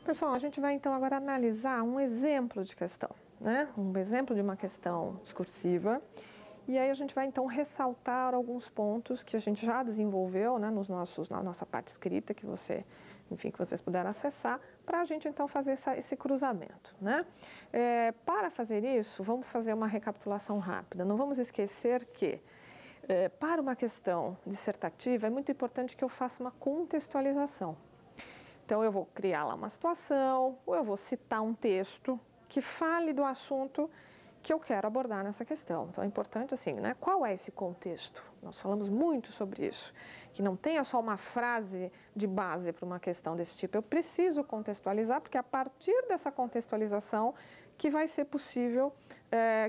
Pessoal, a gente vai então agora analisar um exemplo de questão, né? Um exemplo de uma questão discursiva. E aí a gente vai então ressaltar alguns pontos que a gente já desenvolveu, né, na nossa parte escrita, que vocês puderam acessar, para a gente então fazer esse cruzamento, né? Para fazer isso, vamos fazer uma recapitulação rápida. Não vamos esquecer que para uma questão dissertativa é muito importante que eu faça uma contextualização. Então eu vou criar lá uma situação, ou eu vou citar um texto que fale do assunto que eu quero abordar nessa questão. Então é importante assim, né? Qual é esse contexto? Nós falamos muito sobre isso, que não tenha só uma frase de base para uma questão desse tipo. Eu preciso contextualizar, porque é a partir dessa contextualização que vai ser possível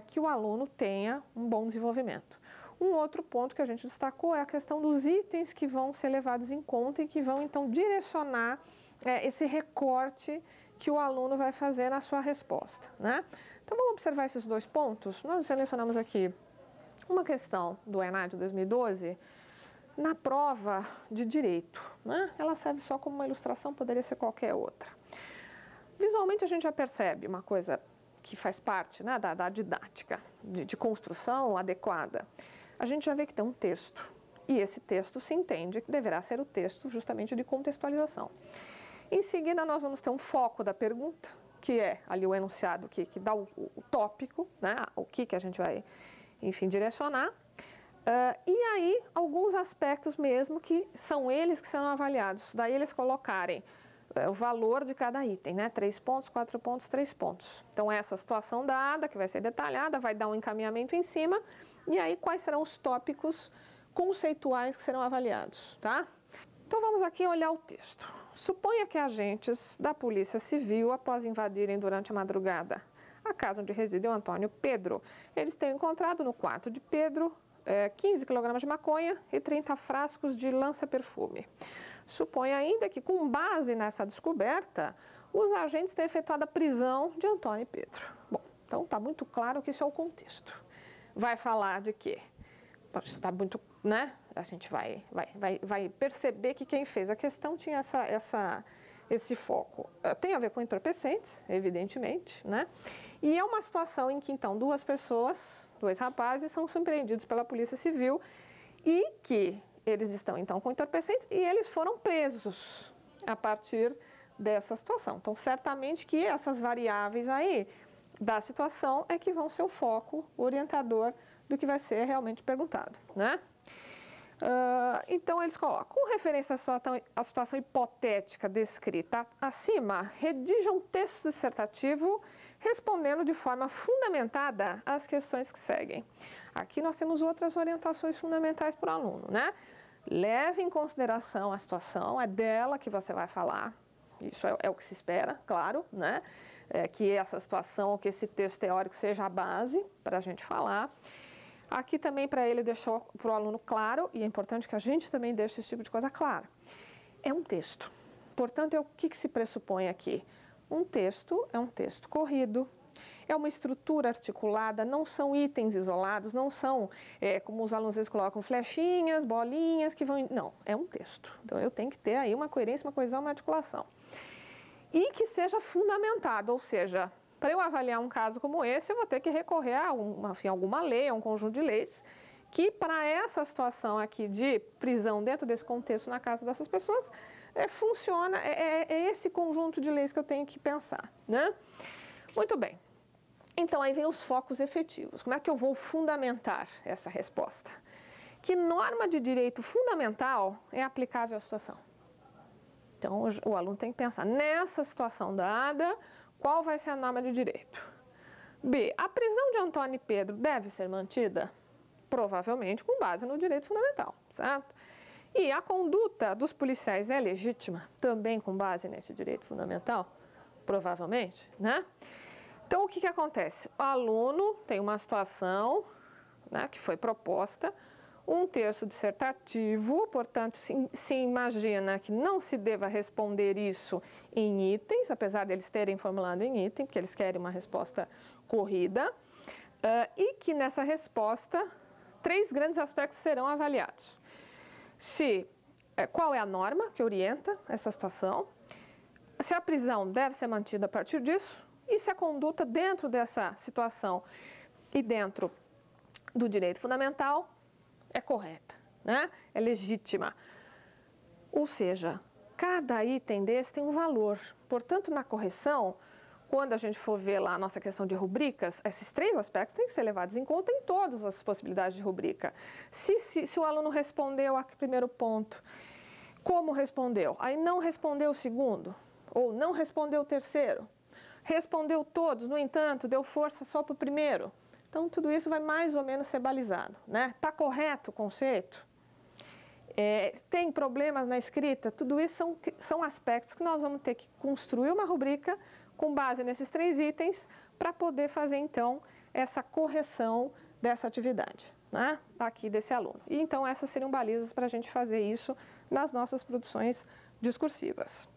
que o aluno tenha um bom desenvolvimento. Um outro ponto que a gente destacou é a questão dos itens que vão ser levados em conta e que vão então direcionar esse recorte que o aluno vai fazer na sua resposta, né? Então, vamos observar esses dois pontos. Nós selecionamos aqui uma questão do ENAD 2012 na prova de direito, né? Ela serve só como uma ilustração, poderia ser qualquer outra. Visualmente, a gente já percebe uma coisa que faz parte, né, da didática, de construção adequada. A gente já vê que tem um texto, e esse texto se entende que deverá ser o texto justamente de contextualização. Em seguida, nós vamos ter um foco da pergunta, que é ali o enunciado que dá o tópico, né, o que a gente vai, enfim, direcionar. E aí, alguns aspectos mesmo que são eles que serão avaliados. Daí eles colocarem o valor de cada item, né, 3 pontos, 4 pontos, 3 pontos. Então, essa situação dada, que vai ser detalhada, vai dar um encaminhamento em cima. E aí, quais serão os tópicos conceituais que serão avaliados, tá? Então, vamos aqui olhar o texto. Suponha que agentes da Polícia Civil, após invadirem durante a madrugada a casa onde reside o Antônio Pedro, eles tenham encontrado no quarto de Pedro 15 kg de maconha e 30 frascos de lança-perfume. Suponha ainda que, com base nessa descoberta, os agentes tenham efetuado a prisão de Antônio Pedro. Bom, então está muito claro que isso é o contexto. Vai falar de quê? Está muito, né? A gente vai perceber que quem fez a questão tinha esse foco. Tem a ver com entorpecentes, evidentemente, né? E é uma situação em que, então, dois rapazes, são surpreendidos pela Polícia Civil e que eles estão, então, com entorpecentes e eles foram presos a partir dessa situação. Então, certamente que essas variáveis aí da situação é que vão ser o foco orientador do que vai ser realmente perguntado, né? Então, eles colocam, com referência à situação hipotética descrita acima, redija um texto dissertativo respondendo de forma fundamentada às questões que seguem. Aqui nós temos outras orientações fundamentais para o aluno, né? Leve em consideração a situação, é dela que você vai falar, isso é o que se espera, claro, né? Que essa situação, que esse texto teórico seja a base para a gente falar. Aqui também para ele deixou para o aluno claro, e é importante que a gente também deixe esse tipo de coisa claro. É um texto. Portanto, o que se pressupõe aqui? Um texto é um texto corrido, é uma estrutura articulada, não são itens isolados, não são, como os alunos às vezes colocam, flechinhas, bolinhas que vão... Não, é um texto. Então, eu tenho que ter aí uma coerência, uma coesão, uma articulação. E que seja fundamentado, ou seja... Para eu avaliar um caso como esse, eu vou ter que recorrer a alguma lei, a um conjunto de leis, que para essa situação aqui de prisão dentro desse contexto na casa dessas pessoas, funciona, é esse conjunto de leis que eu tenho que pensar, né? Muito bem. Então, aí vem os focos efetivos. Como é que eu vou fundamentar essa resposta? Que norma de direito fundamental é aplicável à situação? Então, o aluno tem que pensar, nessa situação dada, qual vai ser a norma de direito? B. A prisão de Antônio e Pedro deve ser mantida? Provavelmente com base no direito fundamental, certo? E a conduta dos policiais é legítima? Também com base nesse direito fundamental? Provavelmente, né? Então, o que acontece? O aluno tem uma situação, né, que foi proposta, um texto dissertativo, portanto, se imagina que não se deva responder isso em itens, apesar de eles terem formulado em item, porque eles querem uma resposta corrida, e que nessa resposta, 3 grandes aspectos serão avaliados. Qual é a norma que orienta essa situação? se a prisão deve ser mantida a partir disso e se a conduta dentro dessa situação e dentro do direito fundamental é correta, né? É legítima. Ou seja, cada item desse tem um valor. Portanto, na correção, quando a gente for ver lá a nossa questão de rubricas, esses 3 aspectos têm que ser levados em conta em todas as possibilidades de rubrica. Se o aluno respondeu aquele primeiro ponto, como respondeu? Aí não respondeu o segundo, ou não respondeu o terceiro, respondeu todos, no entanto, deu força só para o primeiro. Então, tudo isso vai mais ou menos ser balizado, né? Está correto o conceito? Tem problemas na escrita? Tudo isso são aspectos que nós vamos ter que construir uma rubrica com base nesses 3 itens para poder fazer, então, essa correção dessa atividade, né? Aqui desse aluno. E, então, essas seriam balizas para a gente fazer isso nas nossas produções discursivas.